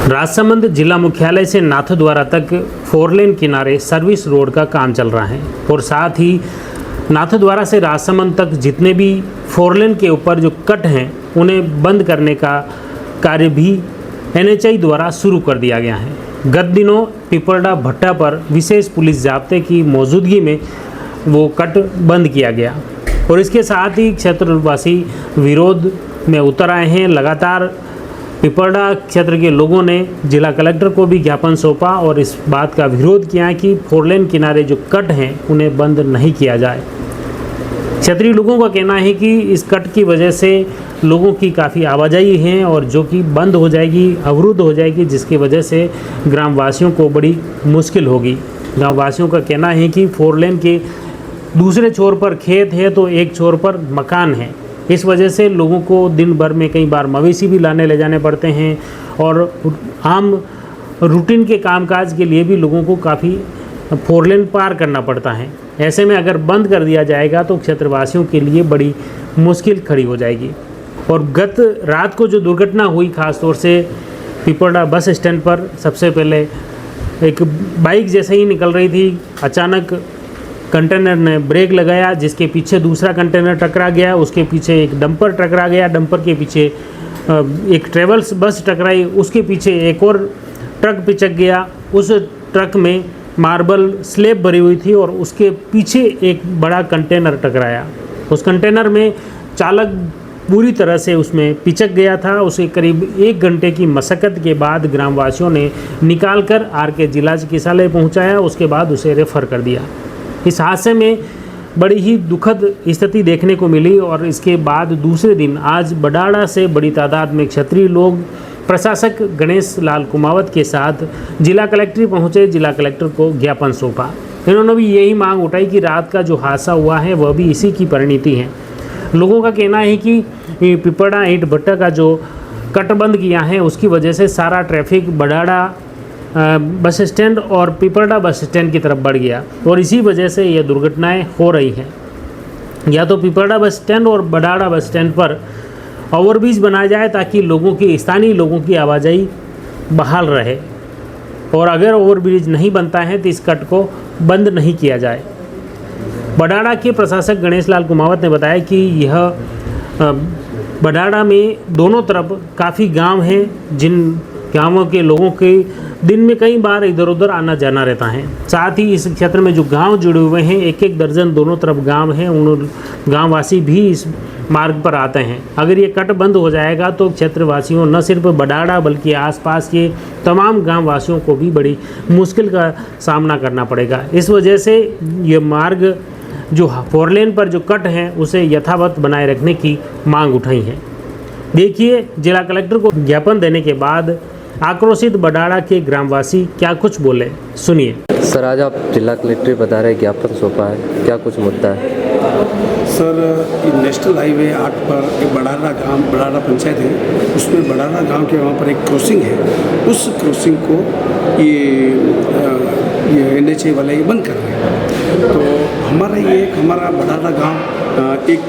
राजसमंद जिला मुख्यालय से नाथद्वारा तक 4 लेन किनारे सर्विस रोड का काम चल रहा है और साथ ही नाथद्वारा से राजसमंद तक जितने भी 4 लेन के ऊपर जो कट हैं उन्हें बंद करने का कार्य भी NHAI द्वारा शुरू कर दिया गया है। गत दिनों पिपरडा भट्टा पर विशेष पुलिस जाब्ते की मौजूदगी में वो कट बंद किया गया और इसके साथ ही क्षेत्रवासी विरोध में उतर आए हैं। लगातार पिपरडा क्षेत्र के लोगों ने जिला कलेक्टर को भी ज्ञापन सौंपा और इस बात का विरोध किया कि 4 लेन किनारे जो कट हैं उन्हें बंद नहीं किया जाए। क्षेत्रीय लोगों का कहना है कि इस कट की वजह से लोगों की काफ़ी आवाजाही है और जो कि बंद हो जाएगी, अवरुद्ध हो जाएगी, जिसकी वजह से ग्रामवासियों को बड़ी मुश्किल होगी। ग्रामवासियों का कहना है कि 4 लेन के दूसरे छोर पर खेत है तो एक छोर पर मकान है। इस वजह से लोगों को दिन भर में कई बार मवेशी भी लाने ले जाने पड़ते हैं और आम रूटीन के कामकाज के लिए भी लोगों को काफ़ी 4 लेन पार करना पड़ता है। ऐसे में अगर बंद कर दिया जाएगा तो क्षेत्रवासियों के लिए बड़ी मुश्किल खड़ी हो जाएगी। और गत रात को जो दुर्घटना हुई, ख़ास तौर से पिपरडा बस स्टैंड पर, सबसे पहले एक बाइक जैसे ही निकल रही थी, अचानक कंटेनर ने ब्रेक लगाया, जिसके पीछे दूसरा कंटेनर टकरा गया, उसके पीछे एक डंपर टकरा गया, डंपर के पीछे एक ट्रेवल्स बस टकराई, उसके पीछे एक और ट्रक पिचक गया। उस ट्रक में मार्बल स्लैब भरी हुई थी और उसके पीछे एक बड़ा कंटेनर टकराया। उस कंटेनर में चालक पूरी तरह से उसमें पिचक गया था। उसे करीब 1 घंटे की मशक्क़त के बाद ग्रामवासियों ने निकालकर RK जिला चिकित्सालय पहुंचाया, उसके बाद उसे रेफ़र कर दिया। इस हादसे में बड़ी ही दुखद स्थिति देखने को मिली और इसके बाद दूसरे दिन आज बडाड़ा से बड़ी तादाद में क्षेत्रीय लोग प्रशासक गणेश लाल कुमावत के साथ जिला कलेक्ट्रेट पहुंचे, जिला कलेक्टर को ज्ञापन सौंपा। इन्होंने भी यही मांग उठाई कि रात का जो हादसा हुआ है वह भी इसी की परिणति है। लोगों का कहना है कि पिपरडा ईंट भट्टा का जो कट बंद किया है उसकी वजह से सारा ट्रैफिक बडाड़ा बस स्टैंड और पिपरडा बस स्टैंड की तरफ बढ़ गया और इसी वजह से ये दुर्घटनाएं हो रही हैं। या तो पिपरडा बस स्टैंड और बडाड़ा बस स्टैंड पर ओवरब्रिज बनाया जाए ताकि लोगों की, स्थानीय लोगों की आवाजाही बहाल रहे, और अगर ओवरब्रिज नहीं बनता है तो इस कट को बंद नहीं किया जाए। बडाड़ा के प्रशासक गणेश लाल कुमावत ने बताया कि यह बडाड़ा में दोनों तरफ काफ़ी गांव हैं, जिन गांवों के लोगों के दिन में कई बार इधर उधर आना जाना रहता है। साथ ही इस क्षेत्र में जो गांव जुड़े हुए हैं, 1-1 दर्जन दोनों तरफ गांव हैं, उन गांववासी भी इस मार्ग पर आते हैं। अगर ये कट बंद हो जाएगा तो क्षेत्रवासियों, न सिर्फ बडाड़ा बल्कि आसपास के तमाम गांववासियों को भी बड़ी मुश्किल का सामना करना पड़ेगा। इस वजह से ये मार्ग जो 4 लेन पर जो कट है उसे यथावत बनाए रखने की मांग उठाई है। देखिए जिला कलेक्टर को ज्ञापन देने के बाद आक्रोशित बडाड़ा के ग्रामवासी क्या कुछ बोले, सुनिए। सर, आज आप जिला कलेक्टर बता रहे ज्ञापन सौंपा है, क्या कुछ मुद्दा है? सर, नेशनल हाईवे 8 पर एक बडाड़ा गांव, बडाड़ा पंचायत है, उसमें बडाड़ा गांव के वहाँ पर एक क्रॉसिंग है। उस क्रॉसिंग को ये NHAI वाले ये बंद कर रहे हैं। तो हमारा बडाड़ा गांव एक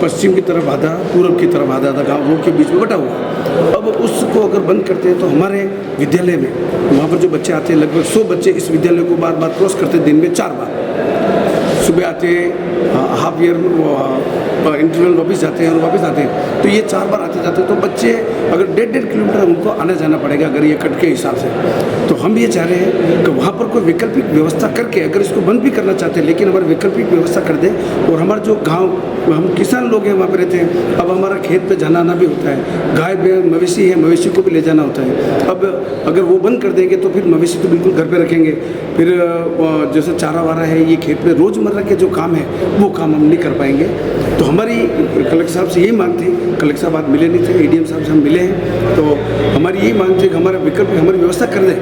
पश्चिम की तरफ आधा, पूर्व की तरफ आधा गांव रोड के बीच में बटा हुआ है। अब उसको अगर बंद करते हैं तो हमारे विद्यालय में वहाँ पर जो बच्चे आते हैं, लगभग 100 बच्चे इस विद्यालय को बार बार क्रॉस करते हैं, दिन में 4 बार। सुबह आते हैं, हाफ ईयर इंटरवल वापस जाते हैं और वापस आते हैं, तो ये 4 बार आते जाते हैं। तो बच्चे अगर 1.5 किलोमीटर उनको आना जाना पड़ेगा अगर ये कट के हिसाब से। तो हम ये चाह रहे हैं कि वहाँ पर कोई वैकल्पिक व्यवस्था करके, अगर इसको बंद भी करना चाहते हैं लेकिन हमारी वैकल्पिक व्यवस्था कर दें। और हमारा जो गाँव, हम किसान लोग हैं, वहाँ पर रहते हैं, अब हमारा खेत पे जाना आना भी होता है, गाय मवेशी है, मवेशी को भी ले जाना होता है। अब अगर वो बंद कर देंगे तो फिर मवेशी तो बिल्कुल घर पे रखेंगे, फिर जैसे चारा वारा है, ये खेत में रोज़मर्रा के जो काम है वो काम हम नहीं कर पाएंगे। तो हमारी कलेक्टर साहब से यही मांग थी, कलेक्टर साहब आज मिले नहीं थे, ADM साहब से हम मिले हैं, तो हमारी यही मांग थी कि हमारा विकल्प हमारी व्यवस्था कर दें,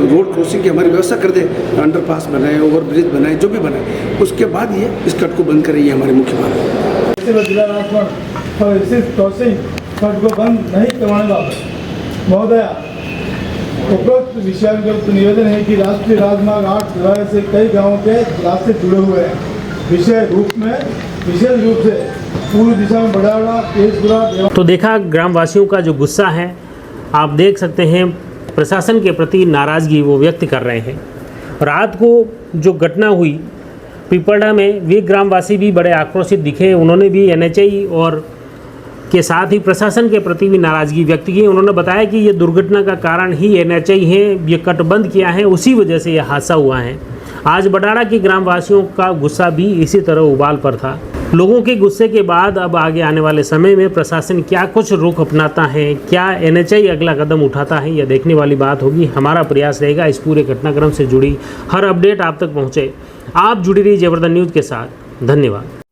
रोड क्रॉसिंग की हमारी व्यवस्था कर दें, अंडरपास बनाए, ओवरब्रिज बनाए, जो भी बनाए, उसके बाद ये इस कट को बंद करें, ये हमारी मुख्य मांग है। जिला राजमार्ग और इसी क्रॉसिंग कट को बंद नहीं करवाने बाबत महोदया, उपरोक्त विषयांगत निवेदन है कि राष्ट्रीय राजमार्ग 8 जुलाई से कई गाँवों के रास्ते जुड़े हुए हैं। विशेष रूप से पूर्व दिशा में बडाड़ा, केसपुरा। तो देखा ग्रामवासियों का जो गुस्सा है आप देख सकते हैं प्रशासन के प्रति नाराज़गी वो व्यक्त कर रहे हैं। रात को जो घटना हुई पिपलडा में, वे ग्रामवासी भी बड़े आक्रोशित दिखे। उन्होंने भी एनएचएआई और के साथ ही प्रशासन के प्रति भी नाराज़गी व्यक्त की। उन्होंने बताया कि ये दुर्घटना का कारण ही एनएचएआई है, ये कट बंद किया है, उसी वजह से यह हादसा हुआ है। आज बडाड़ा के ग्रामवासियों का गुस्सा भी इसी तरह उबाल पर था। लोगों के गुस्से के बाद अब आगे आने वाले समय में प्रशासन क्या कुछ रुख अपनाता है, क्या एनएचएआई अगला कदम उठाता है, यह देखने वाली बात होगी। हमारा प्रयास रहेगा इस पूरे घटनाक्रम से जुड़ी हर अपडेट आप तक पहुँचे। आप जुड़ी रही जबरदस्त न्यूज़ के साथ। धन्यवाद।